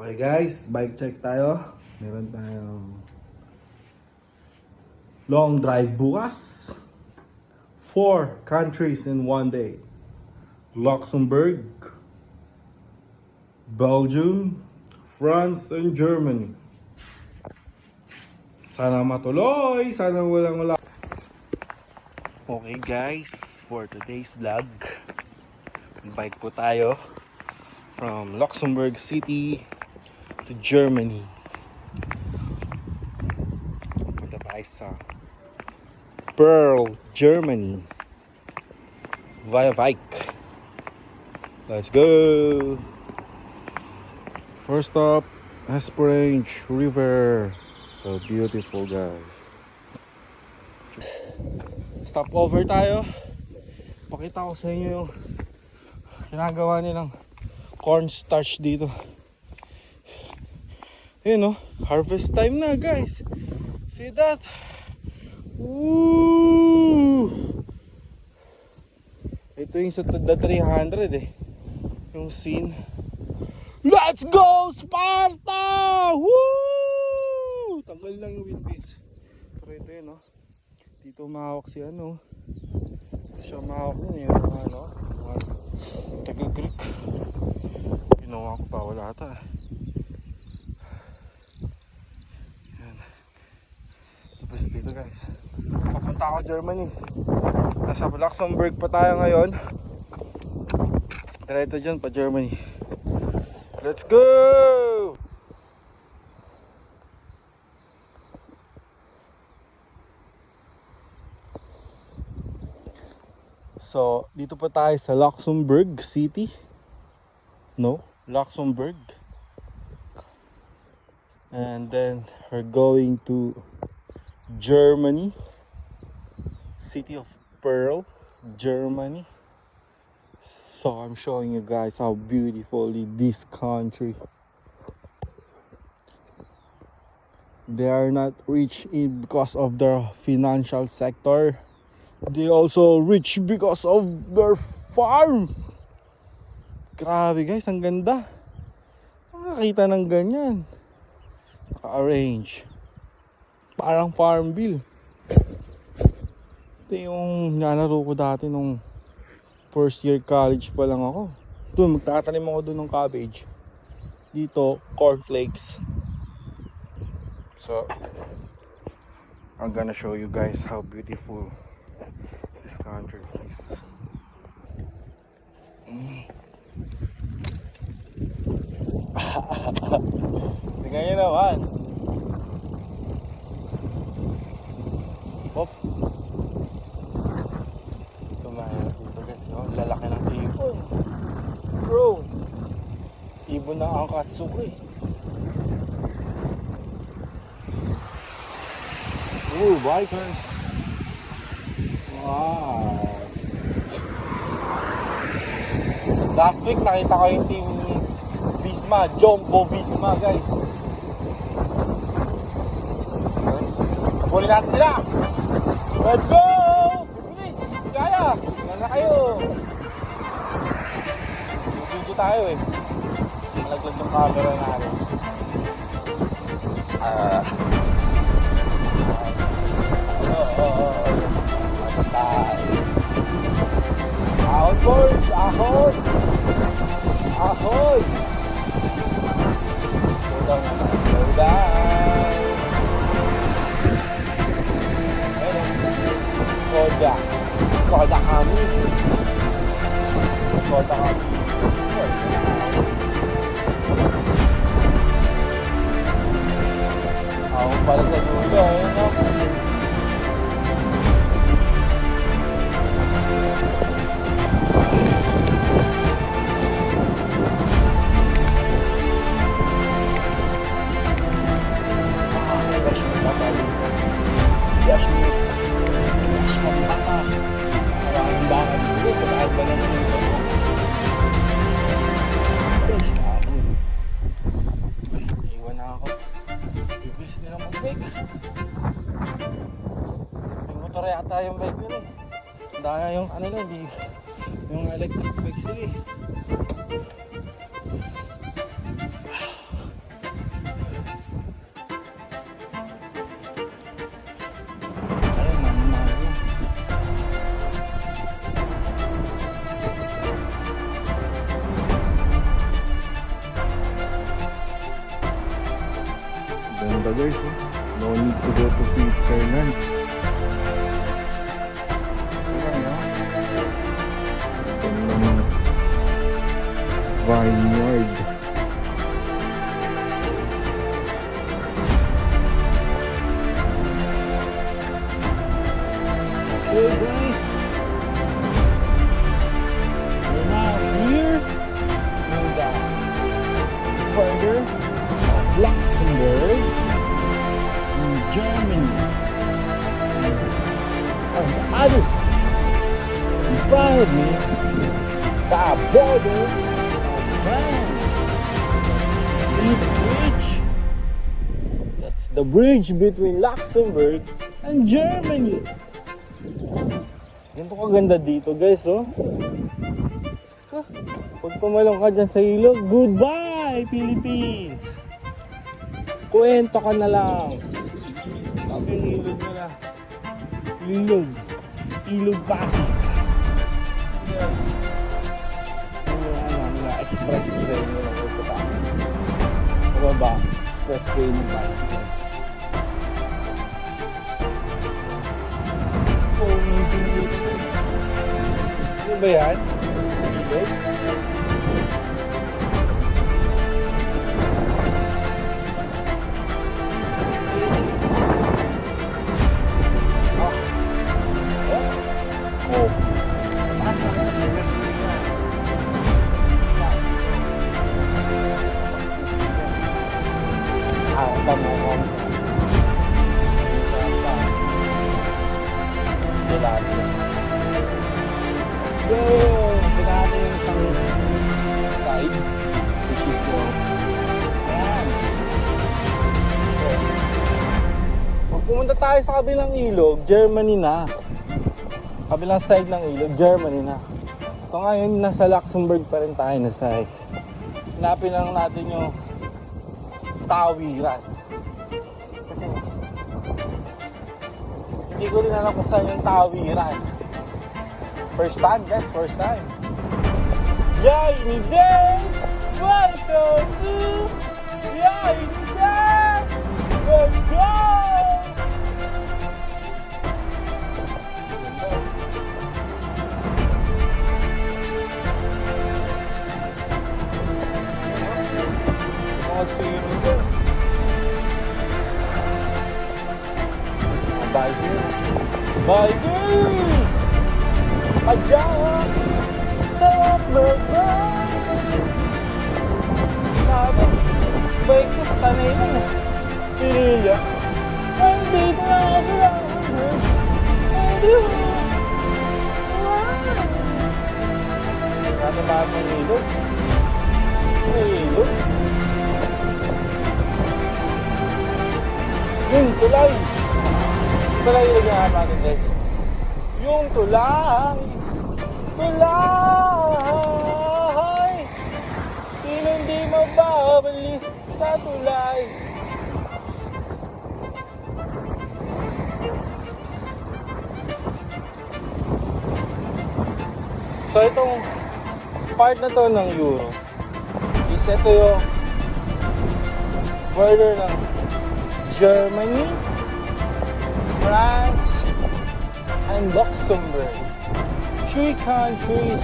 Okay guys, bike check tayo. Meron tayong long drive bukas. 4 countries in one day. Luxembourg, Belgium, France, and Germany. Sana matuloy, sana walang. Okay guys, for today's vlog, bike po tayo from Luxembourg City to Germany. Punta tayo sa Pearl, Germany via bike. Let's go! First stop, Esperange River. So beautiful guys. Stop over tayo. Pakita ko sa inyo yung ginagawa nilang cornstarch dito. Yun, harvest time na guys. See that? Woo! Ito yung sa the 300 yung scene. Let's go Sparta! Woo! Tanggal lang yung windmills. Pero ito yun, dito mahawak si siya mahawak nun yung taga-Greek. Ginawa ko pa, wala ata. Yan. Tapos dito guys, papunta ako Germany. Nasa Luxembourg pa tayo ngayon. Diretso dyan pa Germany. Let's go! So, dito pa tayo sa Luxembourg City. Luxembourg. And then we're going to Germany. City of Pearl, Germany. So I'm showing you guys how beautifully this country. They are not rich because of their financial sector. They also rich because of their farm. Grabe guys, ang ganda. Nakakita ng ganyan. Naka-arrange. Parang farm bill. Ito yung nalaro ko dati nung first year college pa lang ako. Doon, magtatanim ako doon ng cabbage. Dito, cornflakes. So, I'm gonna show you guys how beautiful this country is. Tingnan nyo naman. Hop. Tumahirap dito guys. Lalaki ng ibon. Bro. Ibon na ang Katsuki. Ooh, bikers. Wow. Last week nakita ko yung team Visma, Jumbo Visma guys. Habulin natin sila. Let's go! Bilis! Kaya! Yan na kayo! Video tayo Nalaglag yung camera natin. Ahon boys! Ahon! Ahon! Slow down naman. Slow down! Skoda. Skoda kami. Skoda kami. Ako pala sa dulo, iwan na ako. Bibilis nila mag-bike. May motor yata yung bike nila Daya yung hindi yung electric bike sila Ganda guys, oh. No need to go to Switzerland. Ganda ng vineyard. Okay guys, we're now here in the border of Luxembourg in Germany. On the other side, in front of me, the border of France. See the bridge? That's the bridge between Luxembourg and Germany. Ganito kaganda dito guys, oh. Ska, pag tumalong ka dyan sa ilog, goodbye Philippines! Kuwento ka na lang. Sabi yung ilog nila. Ilog Pasig. Guys, yun yung mga expressway nila sa Pasig. Sa baba, expressway ng Pasig. So amazing dito. Ano ba yan? Ilog? Oh. Taas na ang expressway na. Tama ko. Let's go! Punta natin yung isang side, which is France. So, pag pumunta tayo sa kabilang ilog, Germany na. Kabilang side ng ilog, Germany na. So ngayon, nasa Luxembourg pa rin tayo na side. Hanapin lang natin yung tawiran. Kasi hindi ko rin alam kung saan yung tawiran. First time, guys, first time. Yainiden! Welcome to Yainiden! Let's go! Mag-swimming ko. Bikers! Adyawa! Sarap mag-bike! Sabi, bike ko sa tanay lang eh. Pinilya. Nandito na ako sa Luxembourg. Natin ba ang ilog? May ilog? Yung tulay! Tulay yung lagyan natin guys. Yung tulay! Tulay! Sino hindi mababali sa tulay? So itong part na to ng Euro is ito yung border ng Germany, France, and Luxembourg. 3 countries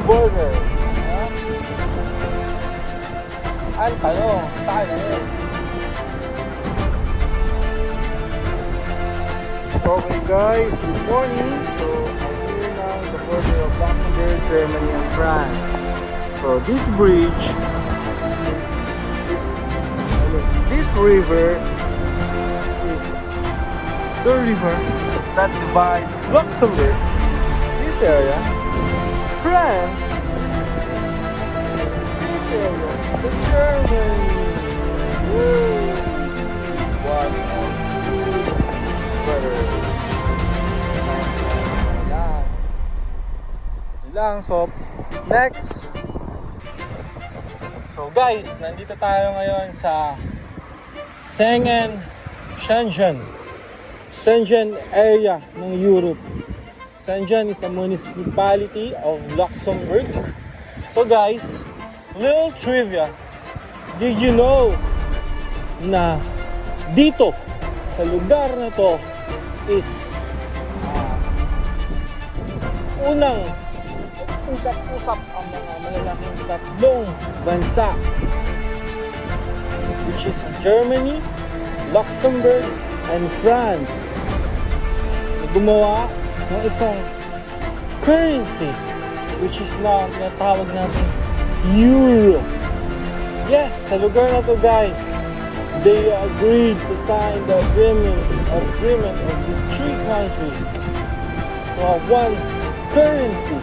border. Ang tanong, saan na yun? Okay guys, good morning. So, I'm here now in the border of Luxembourg, Germany, and France. So, this bridge this river is the river that divides Luxembourg, this area, France, this area, the Germany. Woo! What a good weather. Lang. So, next. So guys, nandito tayo ngayon sa Schengen area ng Europe. Schengen is a municipality of Luxembourg. So guys, little trivia. Did you know na dito sa lugar na to is unang usap-usap ang mga malalaking tatlong bansa, which is Germany, Luxembourg, and France, na gumawa ng isang currency which is na tinatawag natin Euro. Yes, sa lugar na to guys, they agreed to sign the agreement of these three countries to have one currency.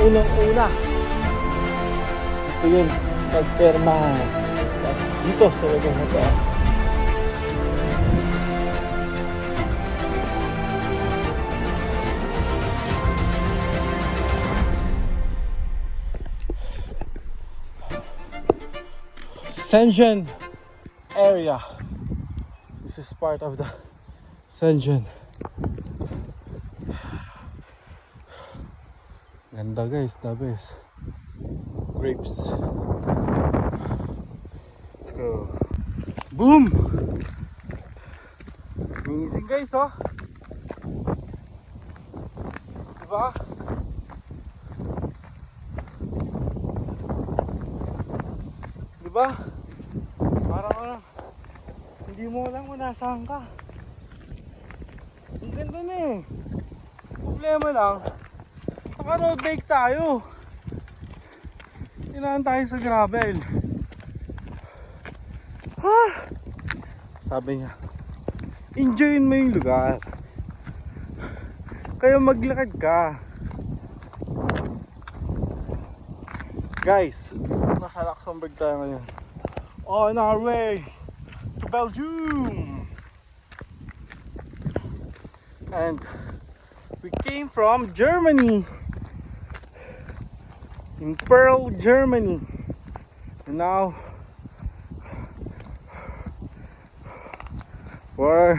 Unang-una, ito yung pagpermahan dito sa lugar na to. Schengen area. This is part of the Schengen. Ganda guys, the best. Grapes. Let's go. Boom! Amazing guys, oh. Diba? Diba? Parang hindi mo alam kung nasaan ka. Ang ganda na eh. Problema lang, naka-road bike tayo. Tinaan tayo sa gravel. Sabi niya, enjoyin mo yung lugar. Kaya maglakad ka. Guys, nasa Luxembourg tayo ngayon. On our way to Belgium. And we came from Germany, in Pearl, Germany, and now we're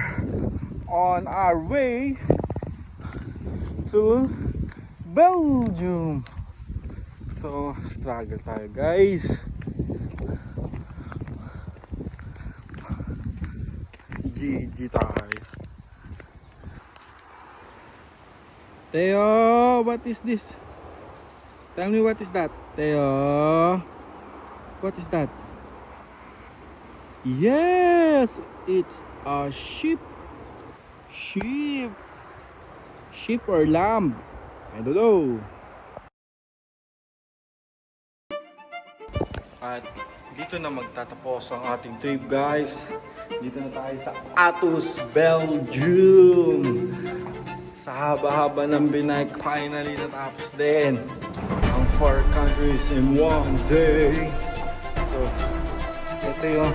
on our way to Belgium. So struggle tayo guys. GG tayo. Theo, what is this? Tell me what is that, Theo? What is that? Yes, it's a sheep. Sheep or lamb, I don't know. At dito na magtatapos ang ating trip guys. Dito na tayo sa Athus, Belgium. Sa haba-haba ng binike, finally natapos din ang 4 countries in one day. So, ito yung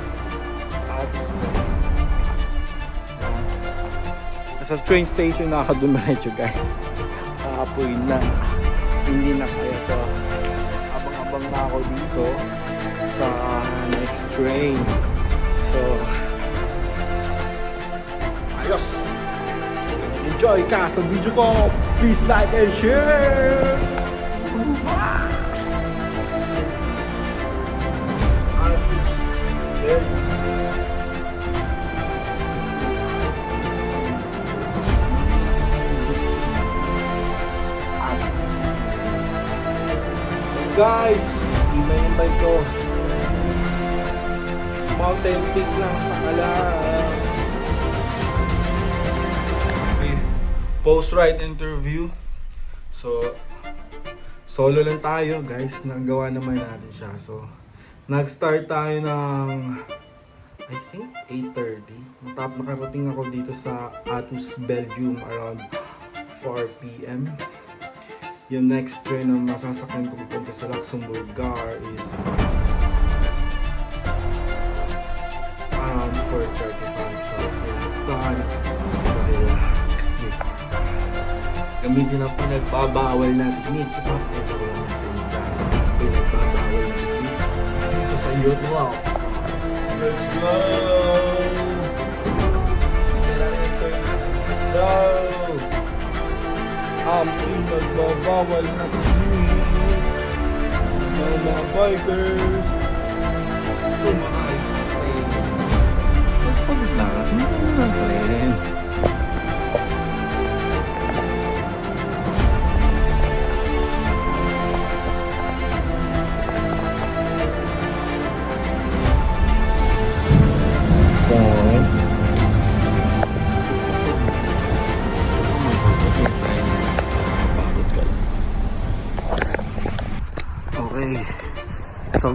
Athus. Nasa train station na ako dumiretso guys. Kaapoy na. Hindi na kaya to. Abang-abang na ako dito sa next train. So, ayos! Enjoy ka sa video ko! Please like and share! Guys, imay ko mountain peak lang sa kalang. Okay, post-ride interview. So solo lang tayo guys, nagawa naman natin siya. So nag-start tayo ng I think 8:30. Nakarating ako dito sa Athus, Belgium around 4 PM. Yung next train na masasakyan ko pupunta sa Luxembourg Gar is around 4:35. So, plan. Gamitin ang pinagbabawal na technique. Ito ko lang natin pinagbabawal na technique dito sa YouTube. Let's go! Go! Ang pinagbabawal na technique ng mga bikers. Tumakay sa train.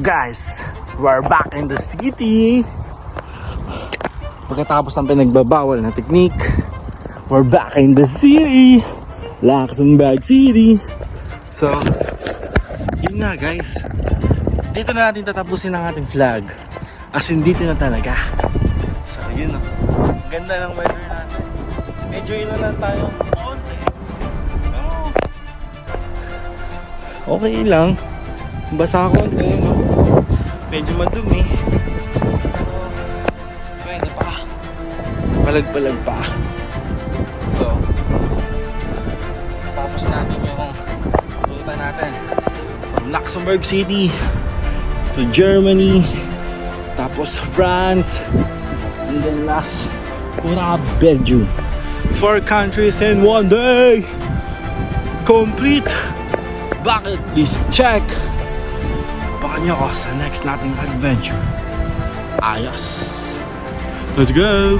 guys, we're back in the city. Pagkatapos ng pinagbabawal na technique, we're back in the city. Luxembourg City. So, yun na guys. Dito na natin tatapusin ang ating vlog. As in, dito na talaga. So, yun o. Ganda ng weather natin. Medyo ilo lang tayo. Konti. Pero, okay lang. Basa konti, no? Medyo madumi. Pero, pwede pa. Palag-palag pa. So, tapos natin yung ruta natin. From Luxembourg City to Germany, tapos France, and then last, Belgium. 4 countries in 1 day. Complete bucket list check. Abangan nyo ako sa next nating adventure. Ayos. Let's go.